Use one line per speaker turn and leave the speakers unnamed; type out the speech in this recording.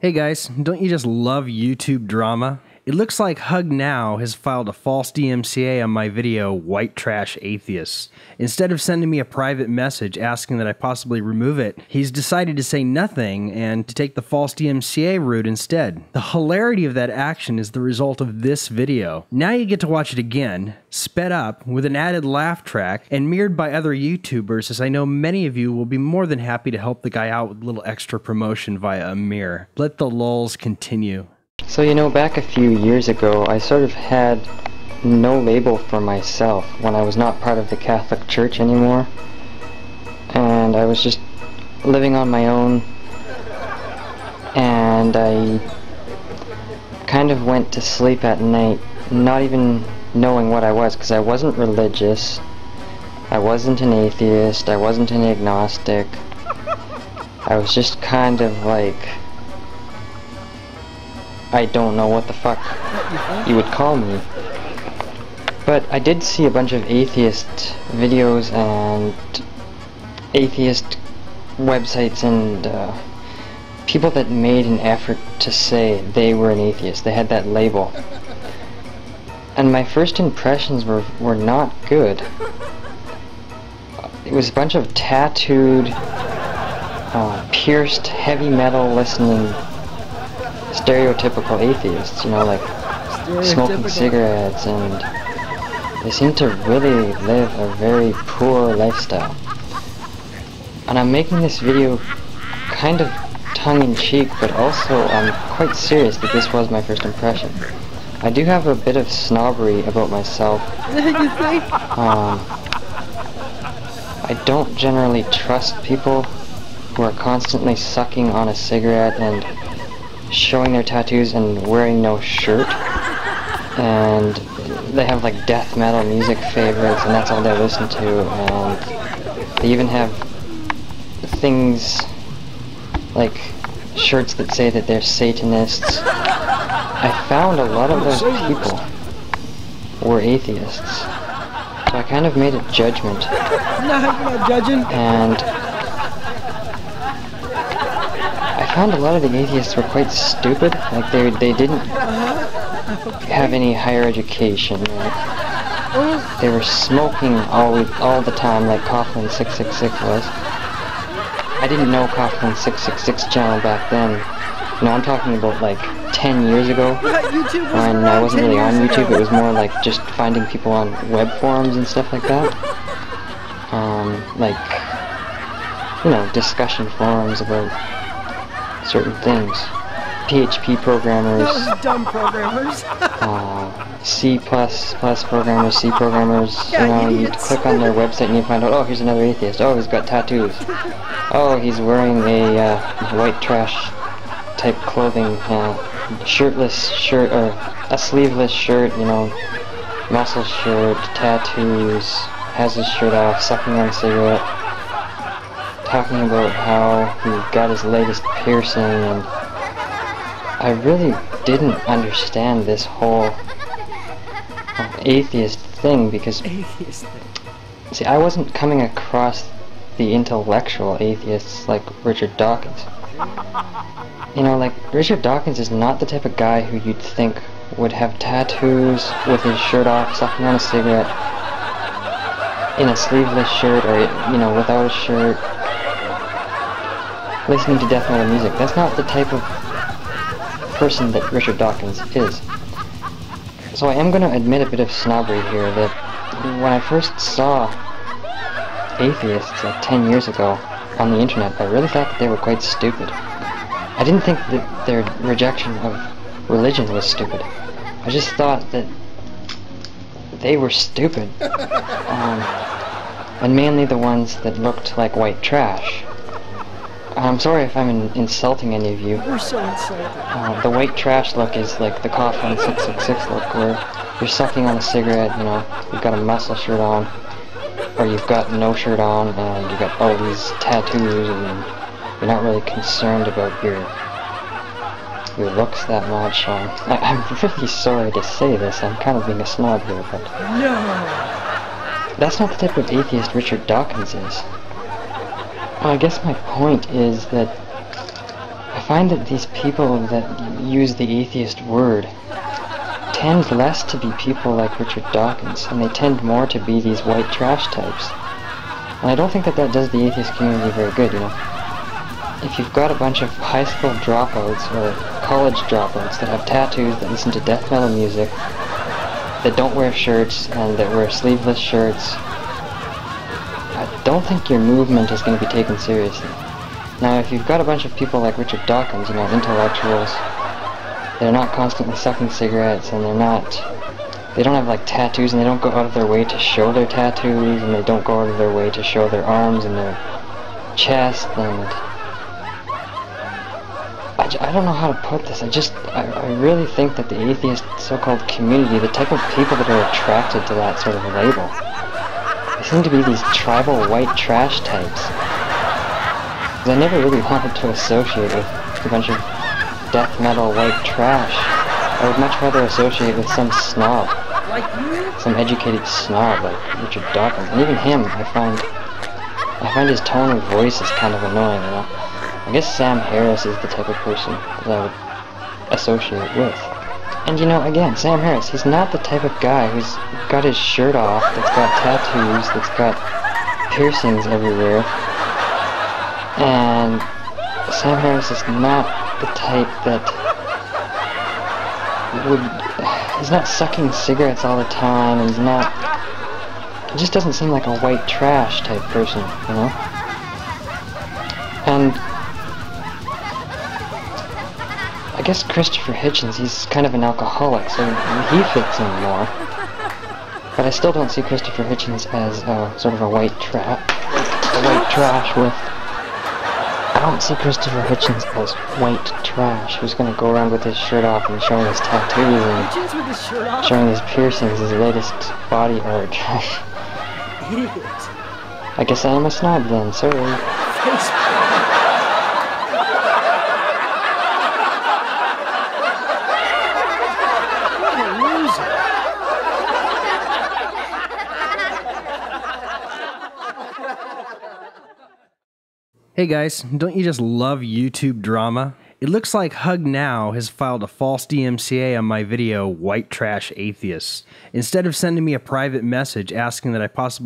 Hey guys, don't you just love YouTube drama? It looks like HugNow has filed a false DMCA on my video, White Trash Atheists. Instead of sending me a private message asking that I possibly remove it, he's decided to say nothing and to take the false DMCA route instead. The hilarity of that action is the result of this video. Now you get to watch it again, sped up, with an added laugh track, and mirrored by other YouTubers, as I know many of you will be more than happy to help the guy out with a little extra promotion via a mirror. Let the lulz continue.
So you know, back a few years ago, I sort of had no label for myself when I was not part of the Catholic Church anymore. And I was just living on my own. And I kind of went to sleep at night, not even knowing what I was, because I wasn't religious. I wasn't an atheist. I wasn't an agnostic. I was just kind of like, I don't know what the fuck you would call me. But I did see a bunch of atheist videos and atheist websites and people that made an effort to say they were an atheist. They had that label. And my first impressions were not good. It was a bunch of tattooed, pierced, heavy metal listening stereotypical atheists, you know, like smoking cigarettes, and they seem to really live a very poor lifestyle. And I'm making this video kind of tongue-in-cheek, but also I'm quite serious that this was my first impression. I do have a bit of snobbery about myself. I don't generally trust people who are constantly sucking on a cigarette and showing their tattoos and wearing no shirt, and they have like death metal music favorites and that's all they listen to, and they even have things like shirts that say that they're Satanists. I found a lot of those people were atheists, so I kind of made a judgment.
No, you're not judging.
And I found a lot of the atheists were quite stupid. Like they didn't have any higher education. Right? They were smoking all the time, like Coughlin 666 was. I didn't know Coughlin 666 channel back then. You know, I'm talking about like 10 years ago, when I wasn't really on YouTube. It was more like just finding people on web forums and stuff like that. Like, you know, discussion forums about certain things. PHP programmers.
Those dumb programmers.
C++ programmers, C programmers. You know, you click on their website and you find out, oh, here's another atheist. Oh, he's got tattoos. Oh, he's wearing a white trash type clothing, shirtless shirt, or a sleeveless shirt, you know, muscle shirt, tattoos, has his shirt off, sucking on a cigarette, talking about how he got his latest piercing, and I really didn't understand this whole atheist thing, because, see, I wasn't coming across the intellectual atheists like Richard Dawkins. You know, like, Richard Dawkins is not the type of guy who you'd think would have tattoos with his shirt off, sucking on a cigarette, in a sleeveless shirt, or, you know, without a shirt, listening to death metal music. That's not the type of person that Richard Dawkins is. So I am going to admit a bit of snobbery here, that when I first saw atheists like 10 years ago on the internet, I really thought that they were quite stupid. I didn't think that their rejection of religion was stupid. I just thought that they were stupid. And mainly the ones that looked like white trash. I'm sorry if I'm insulting any of you.
We're so insulted.
The white trash look is like the Coughlin 666 look, where you're sucking on a cigarette, you know, you've got a muscle shirt on, or you've got no shirt on, and you've got all these tattoos, and you're not really concerned about your looks that much. I'm really sorry to say this, I'm kind of being a snob here, but
No!
That's not the type of atheist Richard Dawkins is. I guess my point is that I find that these people that use the atheist word tend less to be people like Richard Dawkins, and they tend more to be these white trash types. And I don't think that does the atheist community very good, you know. If you've got a bunch of high school dropouts or college dropouts that have tattoos, that listen to death metal music, that don't wear shirts and that wear sleeveless shirts, I don't think your movement is going to be taken seriously. Now, if you've got a bunch of people like Richard Dawkins, you know, intellectuals, they're not constantly sucking cigarettes, and they don't have like tattoos, and they don't go out of their way to show their tattoos, and they don't go out of their way to show their arms and their chest, and I don't know how to put this. I really think that the atheist so-called community, the type of people that are attracted to that sort of label, they seem to be these tribal white trash types. Because I never really wanted to associate with a bunch of death metal white trash. I would much rather associate with some snob. Some educated snob like Richard Dawkins. And even him, I find his tone of voice is kind of annoying, you know. I guess Sam Harris is the type of person that I would associate with. And you know, again, Sam Harris, he's not the type of guy who's got his shirt off, that's got tattoos, that's got piercings everywhere. And Sam Harris is not the type that he's not sucking cigarettes all the time, and he just doesn't seem like a white trash type person, you know? And I guess Christopher Hitchens, he's kind of an alcoholic, so he fits in more. But I still don't see Christopher Hitchens as sort of a white trash with... I don't see Christopher Hitchens as white trash who's going to go around with his shirt off and showing his tattoos and showing his piercings, his latest body art. I guess I am a snob then, sorry.
Hey guys, don't you just love YouTube drama? It looks like HugNow has filed a false DMCA on my video, White Trash Atheists. Instead of sending me a private message asking that I possibly